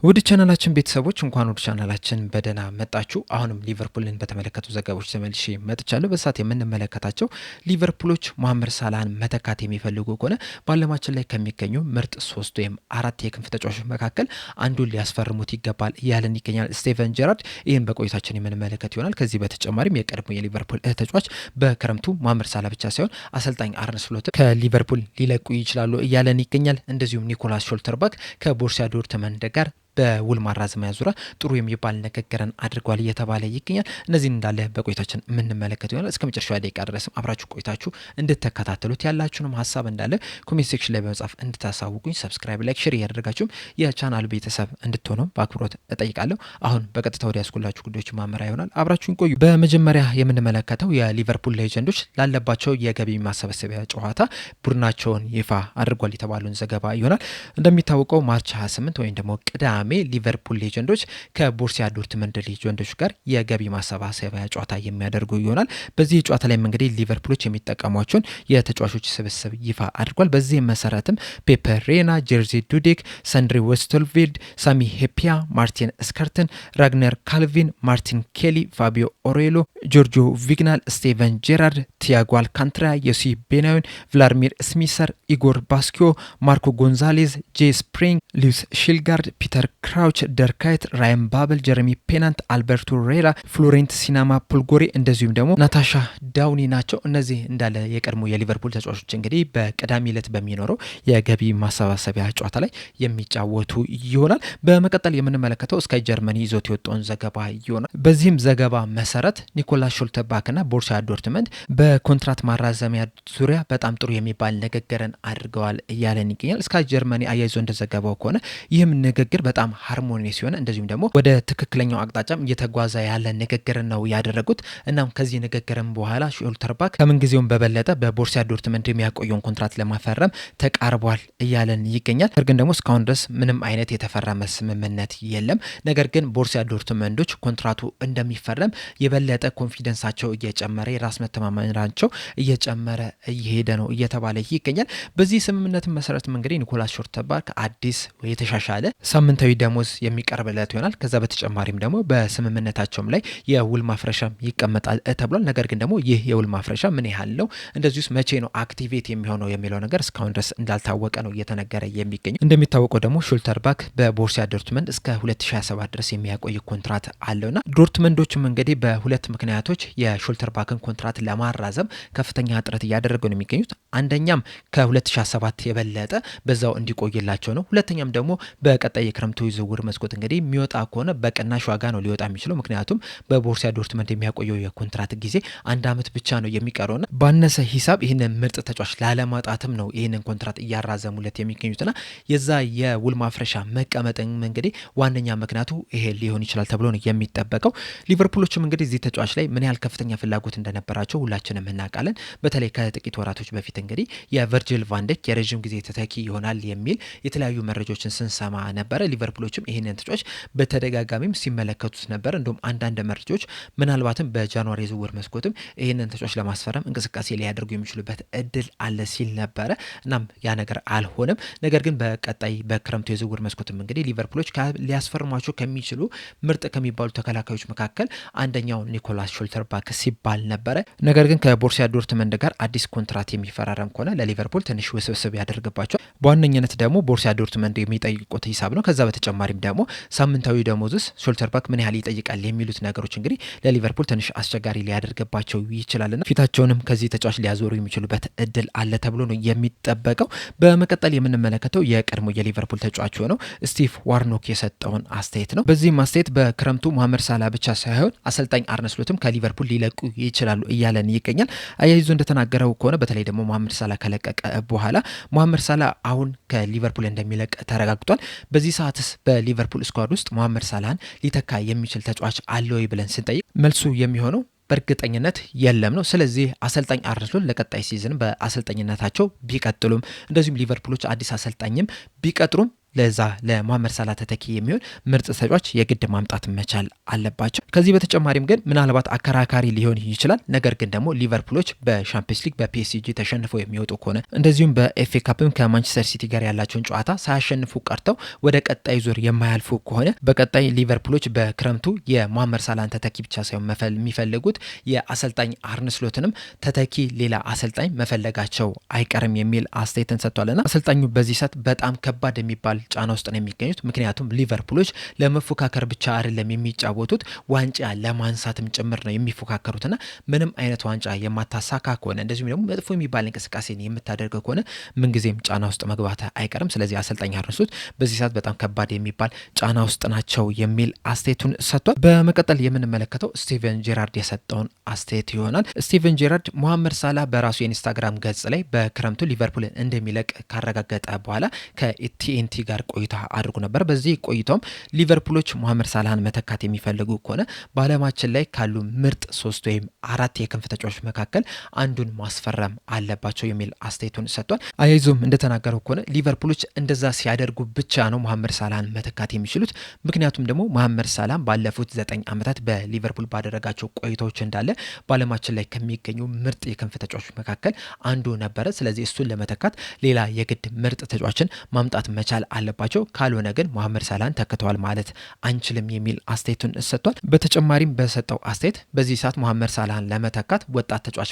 ውድ ቻናላችን ቤተሰቦች እንኳን ወደ ቻናላችን በደህና መጣችሁ። አሁንም ሊቨርፑልን በተመለከቱ ዘገባዎች ተመልሼ መጥቻለሁ። በሰዓት የምንመለከታቸው ሊቨርፑሎች መሐመድ ሳላህን መተካት የሚፈልጉ ከሆነ በዓለማችን ላይ ከሚገኙ ምርጥ 3 ወይም 4 የክንፍ ተጫዋቾች መካከል አንዱን ሊያስፈርሙት ይገባል እያለን ይገኛል ስቴቨን ጀራርድ። ይህን በቆይታችን የምንመለከት ይሆናል። ከዚህ በተጨማሪም የቀድሞ የሊቨርፑል ተጫዋች በክረምቱ መሐመድ ሳላህ ብቻ ሳይሆን አሰልጣኝ አርነ ስሎት ከሊቨርፑል ሊለቁ ይችላሉ እያለን ይገኛል። እንደዚሁም ኒኮላስ ሾልተርባክ ከቦሩሲያ ዶርትመንድ ጋር በውል ማራዘሚያ ዙሪያ ጥሩ የሚባል ንግግርን አድርጓል እየተባለ ይገኛል። እነዚህን እንዳለ በቆይታችን የምንመለከት ይሆናል። እስከ መጨረሻው ደቂቃ ድረስም አብራችሁ ቆይታችሁ እንድትከታተሉት ያላችሁንም ሀሳብ እንዳለ ኮሜንት ሴክሽን ላይ በመጻፍ እንድታሳውቁኝ፣ ሰብስክራይብ፣ ላይክ፣ ሼር እያደረጋችሁም የቻናል ቤተሰብ እንድትሆኑ በአክብሮት እጠይቃለሁ። አሁን በቀጥታ ወደ ያስኩላችሁ ጉዳዮች ማመሪያ ይሆናል። አብራችሁን ቆዩ። በመጀመሪያ የምንመለከተው የሊቨርፑል ሌጀንዶች ላለባቸው የገቢ ማሰባሰቢያ ጨዋታ ቡድናቸውን ይፋ አድርጓል የተባለውን ዘገባ ይሆናል። እንደሚታወቀው ማርች 28 ወይም ደግሞ ቅዳሜ ሊቨርፑል ሌጀንዶች ከቦሩሲያ ዶርትመንድ ሌጀንዶች ጋር የገቢ ማሰባሰቢያ ጨዋታ የሚያደርጉ ይሆናል። በዚህ ጨዋታ ላይ እንግዲህ ሊቨርፑሎች የሚጠቀሟቸውን የተጫዋቾች ስብስብ ይፋ አድርጓል። በዚህ መሰረትም ፔፐር ሬና፣ ጀርዚ ዱዴክ፣ ሰንድሪ ዌስተልቪልድ፣ ሳሚ ሄፒያ፣ ማርቲን ስከርትን፣ ራግነር ካልቪን፣ ማርቲን ኬሊ፣ ፋቢዮ ኦሬሎ፣ ጆርጆ ቪግናል፣ ስቴቨን ጄራርድ፣ ቲያጎ አልካንትራ፣ ዮሲ ቤናዊን፣ ቭላድሚር ስሚሰር፣ ኢጎር ባስኪዮ፣ ማርኮ ጎንዛሌዝ፣ ጄ ስፕሪንግ፣ ሉዊስ ሺልጋርድ፣ ፒተር ክራውች፣ ደርካይት፣ ራያን ባብል፣ ጀረሚ ፔናንት፣ አልበርቶ ሬራ፣ ፍሎሬንት ሲናማ ፑልጎሪ እንደዚሁም ደግሞ ናታሻ ዳውኒ ናቸው። እነዚህ እንዳለ የቀድሞ የሊቨርፑል ተጫዋቾች እንግዲህ በቅዳሜ ዕለት በሚኖረው የገቢ ማሰባሰቢያ ጨዋታ ላይ የሚጫወቱ ይሆናል። በመቀጠል የምንመለከተው ስካይ ጀርመኒ ይዞት የወጣውን ዘገባ ይሆናል። በዚህም ዘገባ መሰረት ኒኮላስ ሾልተርባክና ቦሩሲያ ዶርትመንድ በኮንትራት ማራዘሚያ ዙሪያ በጣም ጥሩ የሚባል ንግግርን አድርገዋል እያለን ይገኛል። ስካይ ጀርመኒ አያይዞ እንደዘገባው ከሆነ ይህም ንግግር በጣም ሃርሞኒየስ ሲሆን እንደዚሁም ደግሞ ወደ ትክክለኛው አቅጣጫም እየተጓዘ ያለ ንግግር ነው ያደረጉት። እናም ከዚህ ንግግርም በኋላ ሾልተርባክ ከምንጊዜውም በበለጠ በቦሩሲያ ዶርትመንድ የሚያቆየውን ኮንትራት ለማፈረም ተቃርቧል እያለን ይገኛል። ነገር ግን ደግሞ እስካሁን ድረስ ምንም አይነት የተፈረመ ስምምነት የለም። ነገር ግን ቦሩሲያ ዶርትመንዶች ኮንትራቱ እንደሚፈረም የበለጠ ኮንፊደንሳቸው እየጨመረ የራስ መተማመናቸው እየጨመረ እየሄደ ነው እየተባለ ይገኛል። በዚህ ስምምነት መሰረት እንግዲህ ኒኮላስ ሾልተርባክ አዲስ የተሻሻለ ሳምንታዊ ደሞዝ የሚቀርብለት ይሆናል። ከዛ በተጨማሪም ደግሞ በስምምነታቸውም ላይ የውል ማፍረሻም ይቀመጣል ተብሏል። ነገር ግን ደግሞ ይህ የውል ማፍረሻ ምን ያህል ነው፣ እንደዚሁስ መቼ ነው አክቲቬት የሚሆነው የሚለው ነገር እስካሁን ድረስ እንዳልታወቀ ነው እየተነገረ የሚገኘው። እንደሚታወቀው ደግሞ ሾልተርባክ በቦሩሲያ ዶርትመንድ እስከ 2027 ድረስ የሚያቆይ ኮንትራት አለውና ዶርትመንዶችም እንግዲህ በሁለት ምክንያቶች የሾልተርባክን ኮንትራት ለማራዘም ከፍተኛ ጥረት እያደረጉ ነው የሚገኙት። አንደኛም ከ2027 የበለጠ በዛው እንዲቆይላቸው ነው። ሁለተኛም ደግሞ በቀጣይ የክረምቱ ዝውውር መስኮት እንግዲህ የሚወጣ ከሆነ በቅናሽ ዋጋ ነው ሊወጣ የሚችለው። ምክንያቱም በቦሩሲያ ዶርትመንድ የሚያቆየው የኮንትራት ጊዜ 1 ዓመት ብቻ ነው የሚቀረውና ባነሰ ሂሳብ ይህንን ምርጥ ተጫዋች ላለማጣትም ነው ይህንን ኮንትራት እያራዘሙለት የሚገኙትና የዛ የውል ማፍረሻ መቀመጥን እንግዲህ ዋነኛ ምክንያቱ ይሄ ሊሆን ይችላል ተብሎ ነው የሚጠበቀው። ሊቨርፑሎችም እንግዲህ እዚህ ተጫዋች ላይ ምን ያህል ከፍተኛ ፍላጎት እንደነበራቸው ሁላችንም እናውቃለን። በተለይ ከጥቂት ወራቶች በፊት እንግዲህ የቨርጂል ቫንዳይክ የረዥም ጊዜ ተተኪ ይሆናል የሚል የተለያዩ መረጃዎችን ስንሰማ ነበረ። ሊቨርፑሎችም ይህንን ተጫዋች በተደጋጋሚም ሲመለከቱት ነበር። እንዲሁም አንዳንድ መረጃዎች ምናልባትም በጃንዋሪ የዝውውር መስኮትም ይህንን ተጫዋች ለማስፈረም እንቅስቃሴ ሊያደርጉ የሚችሉበት እድል አለ ሲል ነበረ። እናም ያ ነገር አልሆነም። ነገር ግን በቀጣይ በክረምቱ የዝውውር መስኮትም እንግዲህ ሊቨርፑሎች ሊያስፈርሟቸው ከሚችሉ ምርጥ ከሚባሉ ተከላካዮች መካከል አንደኛው ኒኮላስ ሾልተርባክ ሲባል ነበረ። ነገር ግን ከቦሩሲያ ዶርትመንድ ጋር አዲስ ኮንትራት የሚፈራረም ከሆነ ለሊቨርፑል ትንሽ ውስብስብ ያደርግባቸዋል። በዋነኝነት ደግሞ ቦሩሲያ ዶርትመንድ የሚጠይቁት ሂሳብ ነው። ከዛ በተጨማሪም ደግሞ ሳምንታዊ ደሞዝስ ሾልተርባክ ምን ያህል ይጠይቃል የሚሉት ነገሮች እንግዲህ ለሊቨርፑል ትንሽ አስቸጋሪ ሊያደርግባቸው ይችላልና ፊታቸውንም ከዚህ ተጫዋች ሊያዞሩ የሚችሉበት እድል አለ ተብሎ ነው የሚጠበቀው። በመቀጠል የምንመለከተው የቀድሞ የሊቨርፑል ተጫዋች ሆነው ስቲቭ ዋርኖክ የሰጠውን አስተያየት ነው። በዚህም አስተያየት በክረምቱ መሐመድ ሳላህ ብቻ ሳይሆን አሰልጣኝ አርነ ስሎትም ከሊቨርፑል ሊለቁ ይችላሉ እያለን ይገኛል። አያይዞ እንደተናገረው ከሆነ በተለይ ደግሞ መሐመድ ሳላህ ከለቀቀ በኋላ መሐመድ ሳላህ አሁን ከሊቨርፑል እንደሚለቅ ተረጋግጧል። በዚህ ሰዓትስ በሊቨርፑል ስኳድ ውስጥ መሐመድ ሳላህን ሊተካ የሚችል ተጫዋች አለ ወይ ብለን ስንጠይቅ መልሱ የሚሆነው በእርግጠኝነት የለም ነው። ስለዚህ አሰልጣኝ አርነ ስሎት ለቀጣይ ሲዝን በአሰልጣኝነታቸው ቢቀጥሉም እንደዚሁም ሊቨርፑሎች አዲስ አሰልጣኝም ቢቀጥሩም ለዛ ለሙሐመድ ሳላ ተተኪ የሚሆን ምርጥ ተጫዋች የግድ ማምጣት መቻል አለባቸው። ከዚህ በተጨማሪም ግን ምናልባት አከራካሪ ሊሆን ይችላል። ነገር ግን ደግሞ ሊቨርፑሎች በሻምፒየንስ ሊግ በፒኤስጂ ተሸንፈው የሚወጡ ከሆነ እንደዚሁም በኤፍኤ ካፕም ከማንቸስተር ሲቲ ጋር ያላቸውን ጨዋታ ሳያሸንፉ ቀርተው ወደ ቀጣይ ዙር የማያልፉ ከሆነ በቀጣይ ሊቨርፑሎች በክረምቱ የሙሐመድ ሳላን ተተኪ ብቻ ሳይሆን የሚፈልጉት የአሰልጣኝ አርነ ስሎትንም ተተኪ ሌላ አሰልጣኝ መፈለጋቸው አይቀርም የሚል አስተያየትን ሰጥቷልና አሰልጣኙ በዚህ ሰዓት በጣም ከባድ የሚባል ጫና ውስጥ ነው የሚገኙት። ምክንያቱም ሊቨርፑሎች ለመፎካከር ብቻ አይደለም የሚጫወቱት ዋንጫ ለማንሳትም ጭምር ነው የሚፎካከሩትና ምንም አይነት ዋንጫ የማታሳካ ከሆነ እንደዚሁም ደግሞ መጥፎ የሚባል እንቅስቃሴን የምታደርገው ከሆነ ምንጊዜም ጫና ውስጥ መግባት አይቀርም። ስለዚህ አሰልጣኝ አርነ ስሎት በዚህ ሰዓት በጣም ከባድ የሚባል ጫና ውስጥ ናቸው የሚል አስተያየቱን ሰጥቷል። በመቀጠል የምንመለከተው ስቲቨን ጄራርድ የሰጠውን አስተያየት ይሆናል። ስቲቨን ጄራርድ ሙሐመድ ሳላ በራሱ የኢንስታግራም ገጽ ላይ በክረምቱ ሊቨርፑልን እንደሚለቅ ካረጋገጠ በኋላ ከቲኤንቲ ጋር ቆይታ አድርጎ ነበር። በዚህ ቆይታውም ሊቨርፑሎች ሙሐመድ ሳላህን መተካት የሚፈልጉ ከሆነ በዓለማችን ላይ ካሉ ምርጥ 3 ወይም 4 የክንፍ ተጫዋቾች መካከል አንዱን ማስፈረም አለባቸው የሚል አስተያየቱን ሰጥቷል። አያይዞም እንደተናገረው ከሆነ ሊቨርፑሎች እንደዛ ሲያደርጉ ብቻ ነው ሙሐመድ ሳላህን መተካት የሚችሉት። ምክንያቱም ደግሞ ሙሐመድ ሳላህ ባለፉት 9 ዓመታት በሊቨርፑል ባደረጋቸው ቆይታዎች እንዳለ በዓለማችን ላይ ከሚገኙ ምርጥ የክንፍ ተጫዋቾች መካከል አንዱ ነበረ። ስለዚህ እሱን ለመተካት ሌላ የግድ ምርጥ ተጫዋችን ማምጣት መቻል አለባቸው። ካልሆነ ግን ሙሐመድ ሳላህን ተክተዋል ማለት አንችልም የሚል አስተያየቱን ሰጥቷል። በተጨማሪም በሰጠው አስተያየት በዚህ ሰዓት ሙሐመድ ሳላህን ለመተካት ወጣት ተጫዋች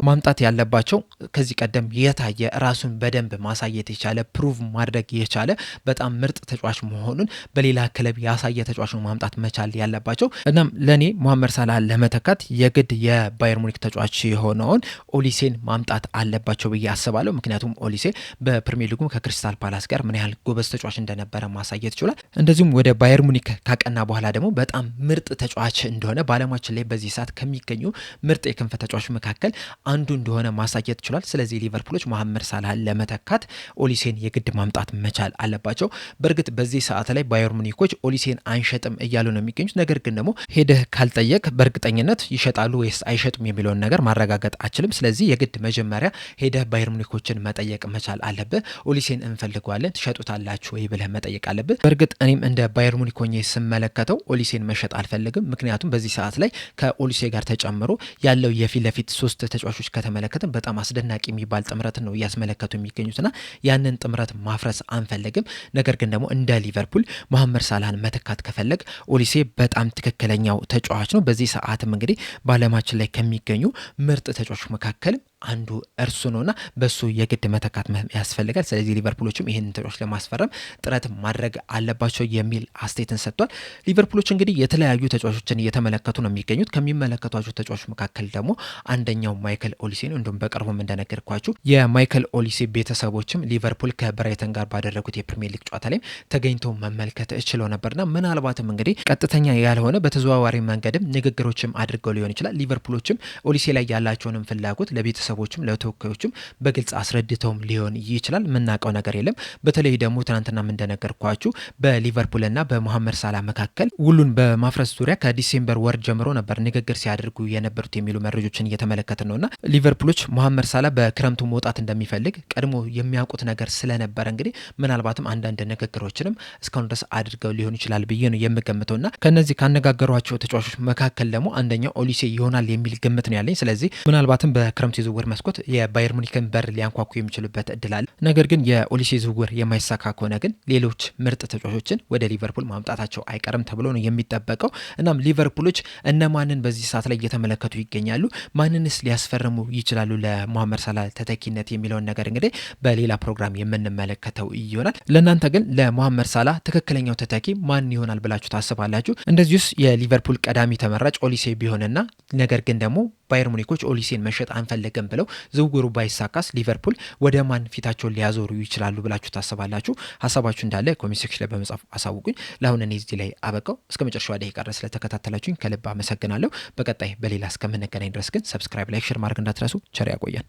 ማምጣት ያለባቸው ከዚህ ቀደም የታየ ራሱን በደንብ ማሳየት የቻለ ፕሩቭ ማድረግ የቻለ በጣም ምርጥ ተጫዋች መሆኑን በሌላ ክለብ ያሳየ ተጫዋች ነው ማምጣት መቻል ያለባቸው። እናም ለኔ ሙሐመድ ሳላህን ለመተካት የግድ የባየር ሙኒክ ተጫዋች የሆነውን ኦሊሴን ማምጣት አለባቸው ብዬ አስባለሁ። ምክንያቱም ኦሊሴ በፕሪሚየር ሊጉ ከክሪስታል ፓላስ ጋር ምን ያህል ጎበዝ ተጫዋች እንደነበረ ማሳየት ይችላል። እንደዚሁም ወደ ባየር ሙኒክ ካቀና በኋላ ደግሞ በጣም ምርጥ ተጫዋች እንደሆነ በዓለማችን ላይ በዚህ ሰዓት ከሚገኙ ምርጥ የክንፍ ተጫዋች መካከል አንዱ እንደሆነ ማሳየት ይችላል። ስለዚህ ሊቨርፑሎች ሙሐመድ ሳላህን ለመተካት ኦሊሴን የግድ ማምጣት መቻል አለባቸው። በእርግጥ በዚህ ሰዓት ላይ ባየር ሙኒኮች ኦሊሴን አንሸጥም እያሉ ነው የሚገኙት። ነገር ግን ደግሞ ሄደህ ካልጠየቅ በእርግጠኝነት ይሸጣሉ ወይስ አይሸጡም የሚለውን ነገር ማረጋገጥ አችልም። ስለዚህ የግድ መጀመሪያ ሄደህ ባየር ሙኒኮችን መጠየቅ መቻል አለብህ። ኦሊሴን እንፈልገዋለን ትሸጡታላችሁ ወይ ብለህ መጠየቅ አለብህ። በእርግጥ እኔም እንደ ባየር ሙኒክ ሆኜ ስመለከተው ኦሊሴን መሸጥ አልፈልግም። ምክንያቱም በዚህ ሰዓት ላይ ከኦሊሴ ጋር ተጨምሮ ያለው የፊት ለፊት 3 ተጫዋቾች ከተመለከትን በጣም አስደናቂ የሚባል ጥምረትን ነው እያስመለከቱ የሚገኙትና ያንን ጥምረት ማፍረስ አንፈልግም። ነገር ግን ደግሞ እንደ ሊቨርፑል ሙሐመድ ሳላህን መተካት ከፈለግ ኦሊሴ በጣም ትክክለኛው ተጫዋች ነው። በዚህ ሰዓትም እንግዲህ በዓለማችን ላይ ከሚገኙ ምርጥ ተጫዋቾች መካከል አንዱ እርሱ ነውና በሱ የግድ መተካት ያስፈልጋል። ስለዚህ ሊቨርፑሎችም ይህንን ተጫዋች ለማስፈረም ጥረት ማድረግ አለባቸው የሚል አስተያየትን ሰጥቷል። ሊቨርፑሎች እንግዲህ የተለያዩ ተጫዋቾችን እየተመለከቱ ነው የሚገኙት። ከሚመለከቷቸው ተጫዋቾች መካከል ደግሞ አንደኛው ማይክል ኦሊሴ ነው። እንዲሁም በቅርቡም እንደነገርኳችሁ የማይክል ኦሊሴ ቤተሰቦችም ሊቨርፑል ከብራይተን ጋር ባደረጉት የፕሪሚየር ሊግ ጨዋታ ላይ ተገኝተው መመልከት እችለው ነበርና ምናልባትም እንግዲህ ቀጥተኛ ያልሆነ በተዘዋዋሪ መንገድም ንግግሮችም አድርገው ሊሆን ይችላል። ሊቨርፑሎችም ኦሊሴ ላይ ያላቸውንም ፍላጎት ለቤተሰቦችም ለተወካዮችም በግልጽ አስረድተውም ሊሆን ይችላል። የምናውቀው ነገር የለም። በተለይ ደግሞ ትናንትናም እንደነገርኳችሁ በሊቨርፑልና በሙሐመድ ሳላህ መካከል ውሉን በማፍረስ ዙሪያ ከዲሴምበር ወር ጀምሮ ነበር ንግግር ሲያደርጉ የነበሩት የሚሉ መረጃዎችን እየተመለከትን ነውና ሊቨርፑሎች ሙሐመድ ሳላህ በክረምቱ መውጣት እንደሚፈልግ ቀድሞ የሚያውቁት ነገር ስለነበረ እንግዲህ ምናልባትም አንዳንድ ንግግሮችንም እስካሁን ድረስ አድርገው ሊሆን ይችላል ብዬ ነው የምገምተውና ከነዚህ ካነጋገሯቸው ተጫዋቾች መካከል ደግሞ አንደኛው ኦሊሴ ይሆናል የሚል ግምት ነው ያለኝ። ስለዚህ ምናልባትም በክረምቱ የዝውውር መስኮት የባየር ሙኒክን በር ሊያንኳኩ የሚችሉበት እድል አለ። ነገር ግን የኦሊሴ ዝውውር የማይሳካ ከሆነ ግን ሌሎች ምርጥ ተጫዋቾችን ወደ ሊቨርፑል ማምጣታቸው አይቀርም ተብሎ ነው የሚጠበቀው። እናም ሊቨርፑሎች እነማንን በዚህ ሰዓት ላይ እየተመለከቱ ይገኛሉ፣ ማንንስ ሊያስፈርሙ ይችላሉ ለሙሐመድ ሳላህ ተተኪነት የሚለውን ነገር እንግዲህ በሌላ ፕሮግራም የምንመለከተው ይሆናል። ለእናንተ ግን ለሙሐመድ ሳላህ ትክክለኛው ተተኪ ማን ይሆናል ብላችሁ ታስባላችሁ? እንደዚሁስ የሊቨርፑል ቀዳሚ ተመራጭ ኦሊሴ ቢሆንና ነገር ግን ደግሞ ባየር ሙኒኮች ኦሊሴን መሸጥ አንፈልግም ብለው ዝውውሩ ባይሳካስ ሊቨርፑል ወደ ማን ፊታቸውን ሊያዞሩ ይችላሉ ብላችሁ ታስባላችሁ? ሀሳባችሁ እንዳለ ኮሜንት ሴክሽን ላይ በመጻፍ አሳውቁኝ። ለአሁን እኔ እዚህ ላይ አበቃው። እስከ መጨረሻው ደቂቃ ድረስ ስለተከታተላችሁኝ ከልብ አመሰግናለሁ። በቀጣይ በሌላ እስከምንገናኝ ድረስ ግን ሰብስክራይብ፣ ላይክ፣ ሼር ማድረግ እንዳትረሱ። ቸር ያቆየን።